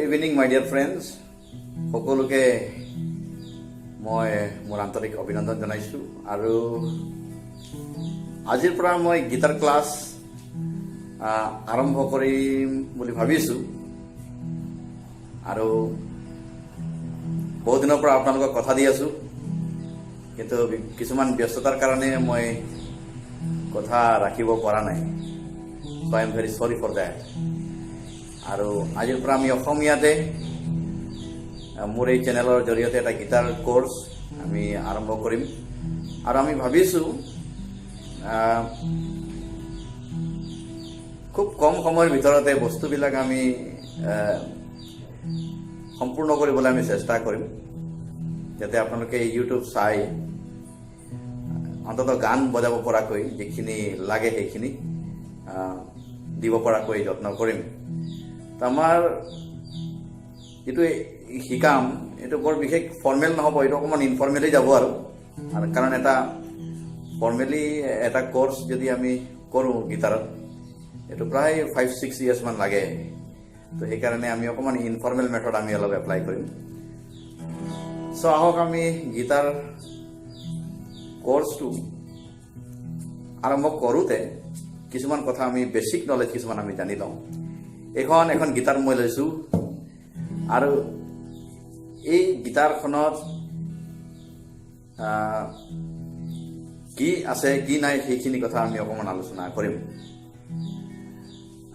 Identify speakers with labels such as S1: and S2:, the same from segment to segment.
S1: evening my dear friends সকলোকে মই মোৰ আন্তৰিক অভিনন্দন জনাইছোঁ আৰু আজিৰ পৰা মই গীটাৰ ক্লাছ আৰম্ভ কৰিম বুলি ভাবিছোঁ আৰু বহু দিনৰ পৰা আপোনালোকক কথা দি আছোঁ কিন্তু কিছুমান ব্যস্ততাৰ কাৰণে মই কথা ৰাখিব পৰা নাই so I am very sorry for that আৰু আজিৰ পৰা আমি অসমীয়াতে মোৰ এই চেনেলৰ জৰিয়তে এটা গীটাৰ কোৰ্স আমি আৰম্ভ কৰিম আৰু আমি ভাবিছোঁ খুব কম সময়ৰ ভিতৰতে বস্তুবিলাক আমি সম্পূৰ্ণ কৰিবলৈ আমি চেষ্টা কৰিম যাতে আপোনালোকে ইউটিউব চাই অন্তত গান বজাব পৰাকৈ যিখিনি লাগে সেইখিনি দিব পৰাকৈ যত্ন কৰিম আমাৰ যেটো শিকাম এটো বৰ বিশেষ ফৰ্মেল নহব এটো অকমান ইনফৰ্মেলি যাব আৰু কাৰণ এটা ফৰ্মেলি এটা কোৰ্স যদি আমি কৰো গিটাৰত এটো প্ৰায় 5-6 ইয়াৰ্স মান লাগে তো সেই কাৰণে আমি অকমান ইনফৰ্মেল মেথড আমি অলপ এপ্লাই কৰিম সো আহক আমি গিটাৰ কোৰ্সটো আৰম্ভ কৰোতে কিছুমান কথা আমি বেসিক নলেজ কিছুমান আমি জানি লওঁ এখন গিটাৰ মই লৈছো আৰু এই গিটাৰখনত কি আছে কি নাই সেইখিনি কথা আমি অকমান আলোচনা কৰিম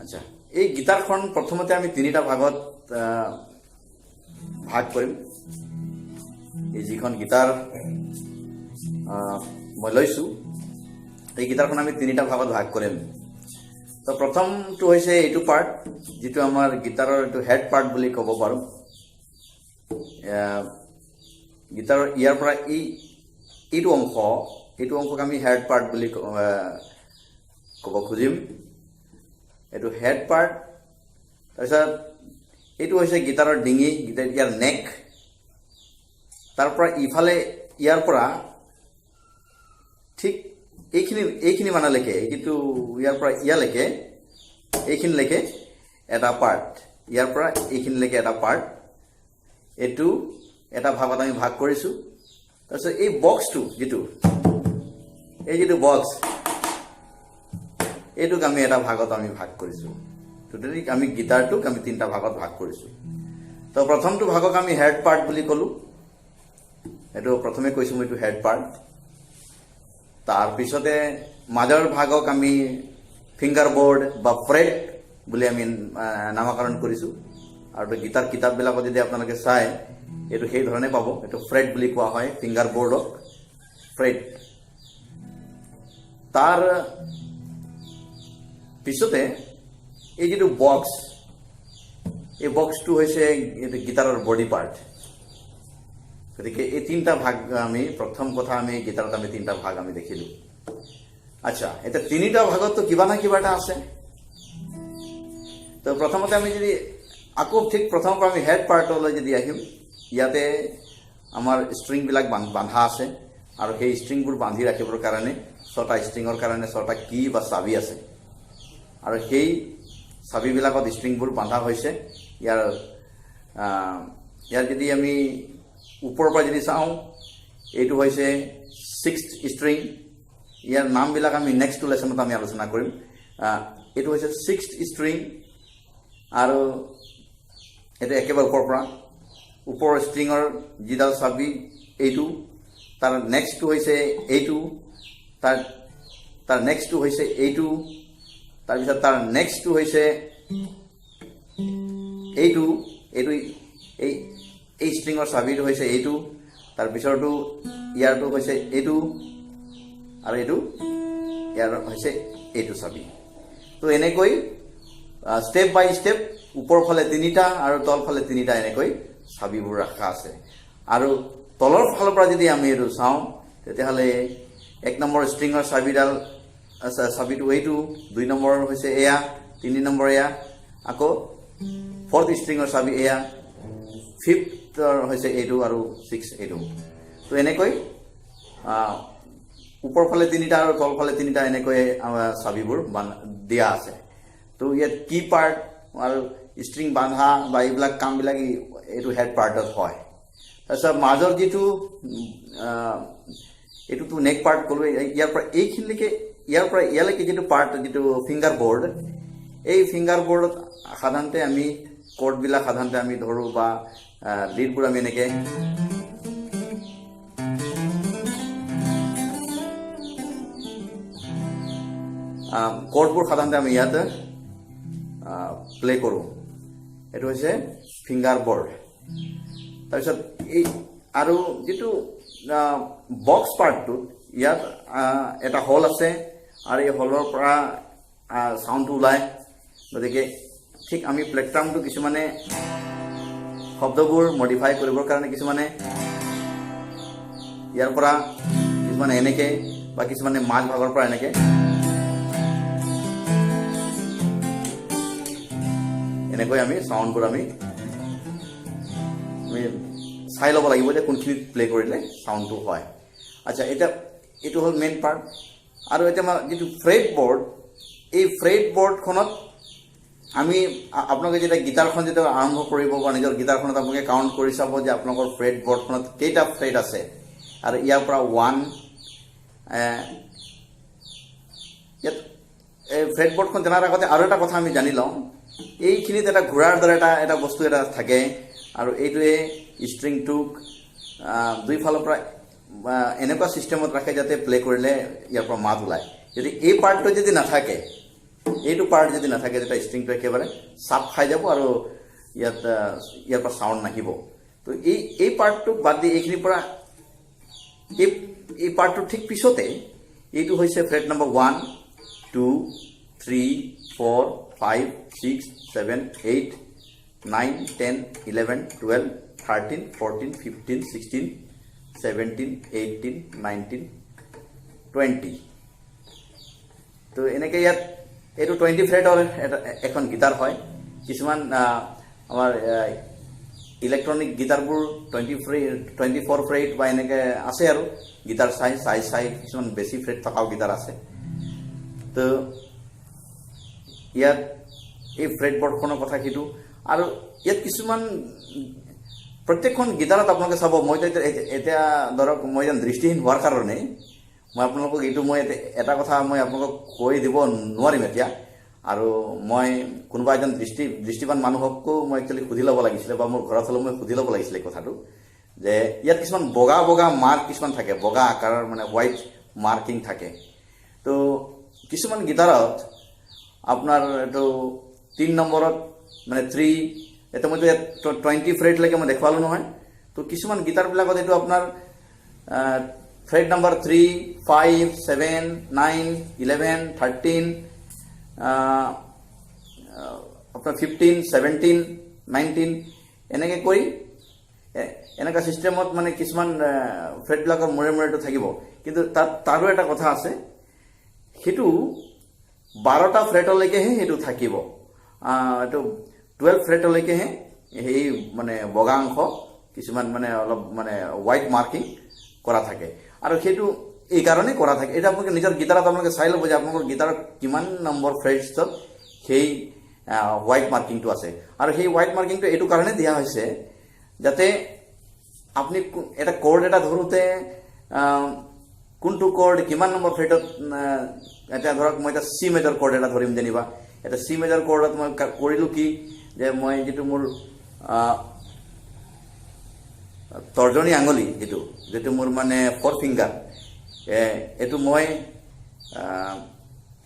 S1: আচ্ছা এই গিটাৰখন প্ৰথমতে আমি তিনিটা ভাগত ভাগ কৰিম এই যিখন গিটাৰ মই লৈছো এই গিটাৰখন আমি তিনিটা ভাগত ভাগ কৰিম তো প্ৰথমটো হৈছে এইটো পাৰ্ট যেটো আমাৰ গিটাৰৰ এটো হেড পাৰ্ট বুলি ক'ব পাৰো গিটাৰৰ ইয়াৰ পৰা এইটো অংশক আমি হেড পাৰ্ট বুলি ক'ব খুজিম এটো হেড পাৰ্ট তাৰপিছত এইটো হৈছে গিটাৰৰ ডিঙি গিটাৰ ইয়াৰ নেক তাৰ পৰা ইফালে ইয়াৰ পৰা ঠিক এইখিনি মানলৈকে কিন্তু ইয়াৰ পৰা ইয়ালৈকে এইখিনিলৈকে এটা পাৰ্ট ইয়াৰ পৰা এইখিনিলৈকে এটা পাৰ্ট এটো এটা ভাগত আমি ভাগ কৰিছো তাৰপিছত এই বক্সটো যেটো বক্স এইটোক আমি এটা ভাগত আমি ভাগ কৰিছো টোটালি আমি গিটাৰটোক আমি তিনটা ভাগত ভাগ কৰিছো তো প্ৰথমটো ভাগক আমি হেড পাৰ্ট বুলি ক'লো এটো প্ৰথমে কৈছো মই এটো হেড পাৰ্ট তাৰ পিছতে মাজৰ ভাগক আমি ফিংগাৰ বোৰ্ড বা ফ্ৰেট বুলি আমি নামকৰণ কৰিছো আৰু গিটাৰ কিতাপ বিলাকত যদি আপোনালোকে চাই এটো সেই ধৰণে পাব এটো ফ্ৰেট বুলি কোৱা হয় ফিংগাৰ বোৰ্ডক ফ্ৰেট তাৰ পিছতে এই যেটো বক্স এই বক্সটো হৈছে গিটাৰৰ বডি পাৰ্ট গতিকে এই তিনটা ভাগ আমি প্ৰথম কথা আমি গিটাৰত আমি তিনটা ভাগ আমি দেখিলো আচ্ছা এটা তিনিটা ভাগত তো কিবা না কিবা এটা আছে তো প্ৰথমতে আমি যদি আকৌ ঠিক প্ৰথমৰ পৰা আমি হেড পাৰ্টলৈ যদি আহিম ইয়াতে আমাৰ স্ট্ৰিং বিলাক বান্ধা আছে আৰু সেই স্ট্ৰিংবোৰ বান্ধি ৰাখিবৰ কাৰণে ছটা স্ট্ৰিংৰ কাৰণে ছটা কি বা চাবি আছে আৰু সেই চাবি বিলাকত স্ট্ৰিংবোৰ বান্ধা হৈছে ইয়াৰ যদি আমি উপৰৰ পৰা যদি চাওঁ এইটো হৈছে 6th স্ট্ৰিং ইয়াৰ নামবিলাক আমি নেক্সট লেসনত আমি আলোচনা কৰিম এইটো হৈছে 6th স্ট্ৰিং আৰু এটা একেবাৰে ওপৰৰ স্ট্ৰিংৰ যিডাল চাবি এইটো তাৰ নেক্সটটো হৈছে এইটো তাৰ নেক্সটটো হৈছে এইটো তাৰ পিছত তাৰ নেক্সটটো হৈছে এইটো এই স্ট্ৰিংৰ চাবিটো হৈছে এইটো তাৰ পিছৰটো ইয়াৰটো হৈছে এইটো আৰু এইটো ইয়াৰ হৈছে এইটো চাবি তো এনেকৈ স্টেপ বাই স্টেপ ওপৰ ফালে তিনিটা আৰু তল ফালে তিনিটা এনেকৈ চাবিবোৰ ৰাখা আছে আৰু তলৰ ফালৰ পৰা যদি আমি এইটো চাওঁ তেতিয়াহ'লে 1 নম্বৰ স্ট্ৰিংৰ চাবিটো এইটো 2 নম্বৰ হৈছে এয়া 3 নম্বৰ এয়া আকৌ 4th স্ট্ৰিংৰ চাবি এয়া 5th হৈছে এইটো আৰু 6 এইটো তো এনেকৈ উপৰ ফালে তিনিটা আৰু তল ফালে তিনিটা এনেকৈ চাবিবোৰ দিয়া আছে তো ইয়াত কি পাৰ্ট আৰু ষ্ট্ৰিং বান্ধা বা এইবিলাক কামবিলাক এইটো হেড পাৰ্টত হয় তাৰপিছত মাজৰ যিটো এইটোতো নেক পাৰ্ট ক'লো ইয়াৰ পৰা এইখিনিলৈকে ইয়াৰ পৰা ইয়ালৈকে যিটো পাৰ্ট যিটো ফিংগাৰ বৰ্ড এই ফিংগাৰ বৰ্ডত সাধাৰণতে আমি কৰ্ডবিলাক সাধাৰণতে আমি ধৰোঁ বা লিডবোৰ আমি এনেকৈ কৰ্ডবোৰ সাধাৰণতে আমি ইয়াতে প্লে কৰোঁ এইটো হৈছে ফিংগাৰ বৰ্ড তাৰপিছত এই আৰু যিটো বক্স পাৰ্টটোত ইয়াত এটা হল আছে আৰু এই হলৰ পৰা চাউণ্ডটো ওলায় গতিকে ঠিক আমি প্লেটফৰ্মটো কিছুমানে শব্দবোৰ মডিফাই কৰিবৰ কাৰণে কিছুমানে ইয়াৰ পৰা কিছুমানে এনেকৈ বা কিছুমানে মাজ ভাগৰ পৰা এনেকৈ এনেকৈ আমি চাউণ্ডবোৰ আমি চাই ল'ব লাগিব যে কোনখিনিত প্লে কৰিলে চাউণ্ডটো হয় আচ্ছা এতিয়া এইটো হ'ল মেইন পাৰ্ট আৰু এতিয়া আমাৰ যিটো ফ্ৰেট বৰ্ড এই ফ্ৰেট বৰ্ডখনত আমি আপোনালোকে যেতিয়া গীটাৰখন যেতিয়া আৰম্ভ কৰিব বা নিজৰ গীটাৰখনত আপোনালোকে কাউণ্ট কৰি চাব যে আপোনালোকৰ ফ্ৰেট বৰ্ডখনত কেইটা ফ্ৰেট আছে আৰু ইয়াৰ পৰা 1 ইয়াত এই ফ্ৰেট বৰ্ডখন জনাৰ আগতে আৰু এটা কথা আমি জানি লওঁ এইখিনিত এটা ঘোঁৰাৰ দৰে এটা বস্তু এটা থাকে আৰু এইটোৱে ষ্ট্ৰিংটোক দুইফালৰ পৰা এনেকুৱা ছিষ্টেমত ৰাখে যাতে প্লে কৰিলে ইয়াৰ পৰা মাত ওলায় যদি এই পাৰ্টটো যদি নাথাকে এইটো পাৰ্ট যদি নাথাকে তেতিয়া ষ্ট্ৰিংটো একেবাৰে চাপ খাই যাব আৰু ইয়াৰ পৰা চাউণ্ড নাহিব তো এই পাৰ্টটোক বাদ দি এইখিনিৰ পৰা এই পাৰ্টটোৰ ঠিক পিছতে এইটো হৈছে ফ্ৰেট নম্বৰ 1 2 3 4 5 6 7 8 9 10 11 12 13 14 15 16 17 18 19 20 তো এনেকৈ ইয়াত এইটো 20 ফ্ৰেটৰ এখন গীটাৰ হয় কিছুমান আমাৰ ইলেক্ট্ৰনিক গীটাৰবোৰ 24 ফ্ৰেট বা এনেকৈ আছে আৰু গীটাৰ চাই কিছুমান বেছি ফ্ৰেট থকাও গীটাৰ আছে তো ইয়াত এই ফ্ৰেট বৰ্ডখনৰ কথা সেইটো আৰু ইয়াত কিছুমান প্ৰত্যেকখন গীটাৰত আপোনালোকে চাব মই এতিয়া ধৰক মই যেন দৃষ্টিহীন হোৱাৰ কাৰণে মই আপোনালোকক এইটো মই এটা কথা মই আপোনালোকক কৈ দিব নোৱাৰিম এতিয়া আৰু মই কোনোবা এজন দৃষ্টিবান মানুহকো মই একচুৱেলি সুধি ল'ব লাগিছিলে বা মোৰ ঘৰত হ'লেও মই সুধি ল'ব লাগিছিলে কথাটো যে ইয়াত কিছুমান বগা বগা মাৰ্ক কিছুমান থাকে বগা আকাৰৰ মানে হোৱাইট মাৰ্কিং থাকে তো কিছুমান গীটাৰত আপোনাৰ এইটো 3 নম্বৰত মানে 3 এটা মইতো 20 ফ্ৰেটলৈকে মই দেখুৱালোঁ নহয় তো কিছুমান গীটাৰবিলাকত এইটো আপোনাৰ ফ্ৰেট নম্বৰ 3 5 7 9 11 13 আপোনাৰ 15 17 19 এনেকৈ কৰি এনেকুৱা ছিষ্টেমত মানে কিছুমান ফ্ৰেটবিলাকৰ মূৰে মূৰেটো থাকিব কিন্তু তাৰো এটা কথা আছে সেইটো 12টা ফ্ৰেটলৈকেহে সেইটো থাকিব এইটো 12 ফ্ৰেটলৈকেহে সেই মানে বগা অংশ কিছুমান মানে অলপ মানে হোৱাইট মাৰ্কিং কৰা থাকে আৰু সেইটো এই কাৰণে কৰা থাকে এটা আপোনালোকে নিজৰ গীটাৰত আপোনালোকে চাই ল'ব যে আপোনালোকৰ গীটাৰত কিমান নম্বৰ ফ্ৰেটছত সেই হোৱাইট মাৰ্কিংটো আছে আৰু সেই হোৱাইট মাৰ্কিংটো এইটো কাৰণে দিয়া হৈছে যাতে আপুনি এটা কৰ্ড এটা ধৰোঁতে কোনটো কৰ্ড কিমান নম্বৰ ফ্ৰেটত এতিয়া ধৰক মই এটা চি মেজৰ কৰ্ড এটা ধৰিম যেনিবা এটা চি মেজৰ কৰ্ডত মই কৰিলোঁ কি যে মই যিটো মোৰ তৰ্জনী আঙুলি যিটো মোৰ মানে 4 ফিংগাৰ এইটো মই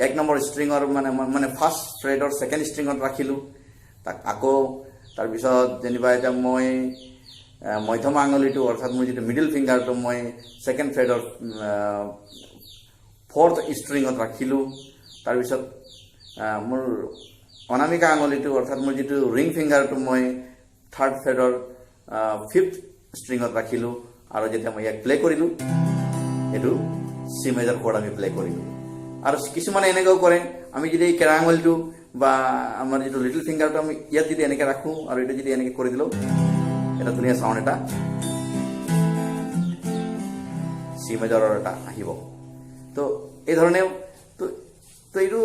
S1: 1 নম্বৰ ষ্ট্ৰিঙৰ মানে ফাৰ্ষ্ট ফ্ৰেটৰ 2nd ষ্ট্ৰিঙত ৰাখিলোঁ তাক আকৌ তাৰপিছত যেনিবা এতিয়া মই মধ্যমা আঙুলিটো অৰ্থাৎ মোৰ যিটো মিডল ফিংগাৰটো মই 2nd ফ্ৰেটৰ 4th ষ্ট্ৰিঙত ৰাখিলোঁ তাৰপিছত মোৰ অনামিকা আঙুলিটো অৰ্থাৎ মোৰ যিটো ৰিং ফিংগাৰটো মই 3rd ফ্ৰেটৰ 5th ষ্ট্ৰিঙত ৰাখিলোঁ আৰু যেতিয়া মই ইয়াক প্লে কৰিলোঁ এইটো চি মেজৰ কৰ্ড আমি প্লে কৰিলোঁ আৰু কিছুমানে এনেকুৱাও কৰে আমি যদি এই কেৰা আঙুলিটো বা আমাৰ যিটো লিটল ফিংগাৰটো আমি ইয়াত যদি এনেকৈ ৰাখোঁ আৰু এইটো যদি এনেকৈ কৰি দিলোঁ এটা ধুনীয়া চাউণ্ড এটা চি মেজৰৰ এটা আহিব তো এই ধৰণে তো এইটো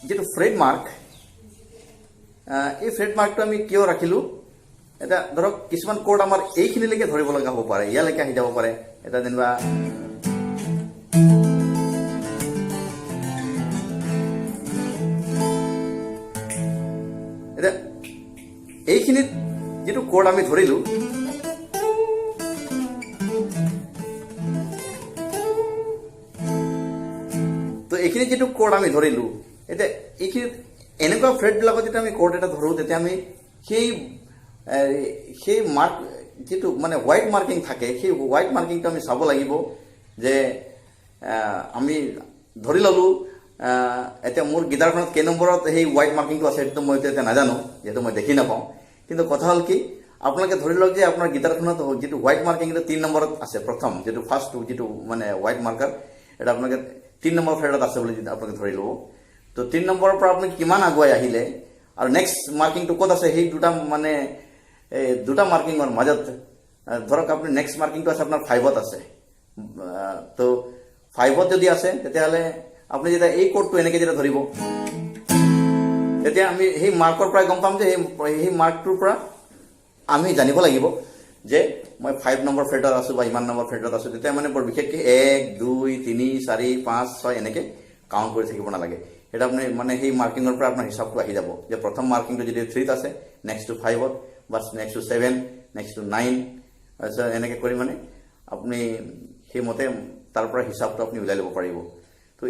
S1: যিটো ফ্ৰেট মাৰ্ক এই ফ্ৰেট মাৰ্কটো আমি কিয় ৰাখিলোঁ এটা ধৰক কিছুমান কৰ্ড আমাৰ এইখিনিলৈকে ধৰিব লগা হ'ব পাৰে ইয়ালৈকে আহি যাব পাৰে এটা যেনিবা এটা এইখিনিত যেটো কৰ্ড আমি ধৰিলোঁ তো এইখিনি যেটো কৰ্ড আমি ধৰিলোঁ এটা এইখিনি এনেকুৱা ফ্ৰেটবিলাকত যেতিয়া আমি কৰ্ড এটা ধৰোঁ তেতিয়া আমি সেই মাৰ্ক যেটো মানে হোৱাইট মাৰ্কিং থাকে সেই হোৱাইট মাৰ্কিংটো আমি চাব লাগিব যে আমি ধৰি ল'লোঁ এতিয়া মোৰ গিটাৰখনত কেই নম্বৰত সেই হোৱাইট মাৰ্কিংটো আছে সেইটো মই এতিয়া নাজানো যিহেতু মই দেখি নাপাওঁ কিন্তু কথা হ'ল কি আপোনালোকে ধৰি লওক যে আপোনাৰ গিটাৰখনত যেটো হোৱাইট মাৰ্কিং এটা 3 নম্বৰত আছে প্ৰথম যেটো ফাৰ্ষ্ট যেটো মানে হোৱাইট মাৰ্কাৰ এটা আপোনালোকে 3 নম্বৰ ফ্ৰেটত আছে বুলি আপোনালোকে ধৰি ল'ব তো 3 নম্বৰৰ পৰা আপুনি কিমান আগুৱাই আহিলে আৰু নেক্সট মাৰ্কিংটো ক'ত আছে সেই দুটা মাৰ্কিঙৰ মাজত ধৰক আপুনি নেক্সট মাৰ্কিংটো আছে আপোনাৰ 5ত আছে তো 5ত যদি আছে তেতিয়াহ'লে আপুনি যেতিয়া এই কৰ্ডটো এনেকৈ যেতিয়া ধৰিব তেতিয়া আমি সেই মাৰ্কৰ পৰা গম পাম যে সেই মাৰ্কটোৰ পৰা আমি জানিব লাগিব যে মই 5 নম্বৰ ফ্ৰেটত আছোঁ বা ইমান নম্বৰ ফ্ৰেটত আছোঁ তেতিয়া মানে বৰ বিশেষকৈ 1 2 3 4 5 6 এনেকৈ কাউণ্ট কৰি থাকিব নালাগে এটা আপুনি মানে সেই মাৰ্কিঙৰ পৰা আপোনাৰ হিচাপটো আহি যাব যে প্ৰথম মাৰ্কিংটো যদি 3ত আছে নেক্সট টু 5ত বা নেক্সট টু 7 নেক্সট টু 9 এনেকৈ কৰি মানে আপুনি সেইমতে তাৰ পৰা হিচাপটো আপুনি উলিয়াই ল'ব পাৰিব তো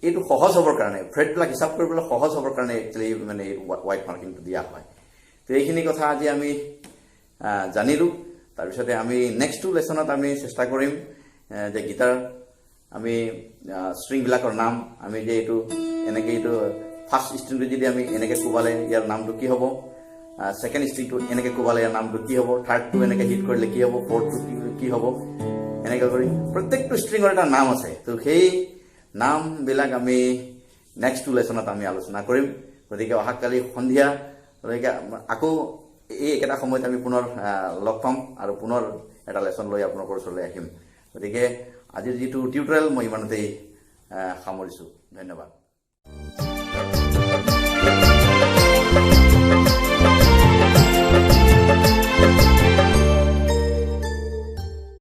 S1: এইটো সহজ হ'বৰ কাৰণে ফ্ৰেটবিলাক হিচাপ কৰিবলৈ সহজ হ'বৰ কাৰণে একচুৱেলি মানে এই হোৱাইট মাৰ্কিংটো দিয়া হয় তো এইখিনি কথা আজি আমি জানিলোঁ তাৰপিছতে আমি নেক্সট লেচনত আমি চেষ্টা কৰিম যে গীটাৰ আমি ষ্ট্ৰিংবিলাকৰ নাম আমি যে এইটো এনেকৈ এইটো ফাৰ্ষ্ট ষ্ট্ৰিংটো যদি আমি এনেকৈ কোবালে ইয়াৰ নামটো কি হ'ব ছেকেণ্ড ষ্ট্ৰিংটো এনেকৈ কোবালে ইয়াৰ নামটো কি হ'ব থাৰ্ডটো এনেকৈ হিট কৰিলে কি হ'ব ফ'ৰ্থটো কি হ'ব এনেকৈ কৰি প্ৰত্যেকটো ষ্ট্ৰিঙৰ এটা নাম আছে তো সেই নামবিলাক আমি নেক্সট লেচনত আমি আলোচনা কৰিম গতিকে অহাকালি সন্ধিয়া গতিকে আকৌ এই একেটা সময়ত আমি পুনৰ লগ পাম আৰু পুনৰ এটা লেচন লৈ আপোনালোকৰ ওচৰলৈ আহিম গতিকে আজিৰ যিটো টিউটৰিয়েল মই ইমানতেই সামৰিছোঁ ধন্যবাদ